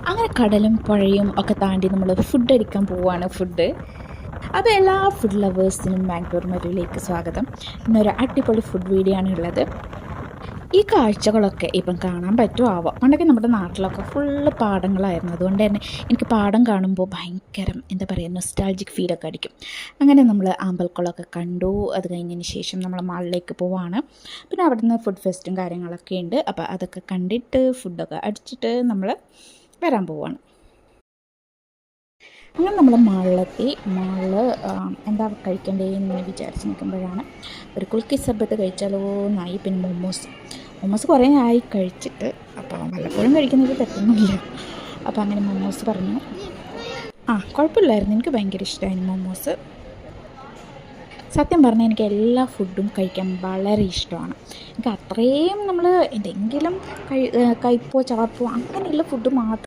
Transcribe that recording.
അങ്ങനെ കടലും പുഴയും ഒക്കെ താണ്ടി നമ്മൾ ഫുഡ് അടിക്കാൻ പോവുകയാണ്. അപ്പോൾ എല്ലാ ഫുഡ് ലവേഴ്സിനും ബാംഗ്ലൂർ മരുവിലേക്ക് സ്വാഗതം. ഇന്നൊരു അടിപൊളി ഫുഡ് വീഡിയോ ആണ് ഉള്ളത്. ഈ കാഴ്ചകളൊക്കെ ഇപ്പം കാണാൻ പറ്റുമോ ആവാം. പണ്ടൊക്കെ നമ്മുടെ നാട്ടിലൊക്കെ ഫുള്ള് പാടങ്ങളായിരുന്നു. അതുകൊണ്ട് തന്നെ എനിക്ക് പാടം കാണുമ്പോൾ ഭയങ്കര എന്താ പറയുക നൊസ്റ്റാൾജിക് ഫീലൊക്കെ അടിക്കും. അങ്ങനെ നമ്മൾ ആമ്പൽക്കുളമൊക്കെ കണ്ടു. അത് കഴിഞ്ഞതിന് ശേഷം നമ്മൾ മാളിലേക്ക് പോവാണ്. പിന്നെ അവിടുന്ന് ഫുഡ് ഫെസ്റ്റും കാര്യങ്ങളൊക്കെ ഉണ്ട്. അപ്പോൾ അതൊക്കെ കണ്ടിട്ട് ഫുഡൊക്കെ അടിച്ചിട്ട് നമ്മൾ വരാൻ പോവാണ്. അങ്ങനെ നമ്മൾ മാളിലെത്തി. എന്താ കഴിക്കേണ്ടതെന്ന് വിചാരിച്ച് നിൽക്കുമ്പോഴാണ് ഒരു കുൽക്കി സർബത്ത് കഴിച്ചാലോ എന്നായി. പിന്നെ മൊമോസ് കുറേ ആയി കഴിച്ചിട്ട്. അപ്പോൾ വല്ലപ്പോഴും കഴിക്കുന്നത് തെറ്റൊന്നുമില്ല. അപ്പോൾ അങ്ങനെ മൊമോസ് പറഞ്ഞു. കുഴപ്പമില്ലായിരുന്നു, എനിക്ക് ഭയങ്കര ഇഷ്ടമായിരുന്നു മൊമോസ്. സത്യം പറഞ്ഞാൽ എനിക്ക് എല്ലാ ഫുഡും കഴിക്കാൻ വളരെ ഇഷ്ടമാണ്. എനിക്ക് അത്രയും നമ്മൾ എന്തെങ്കിലും കയ്പോ ചവർപ്പോ അങ്ങനെയുള്ള ഫുഡ് മാത്രം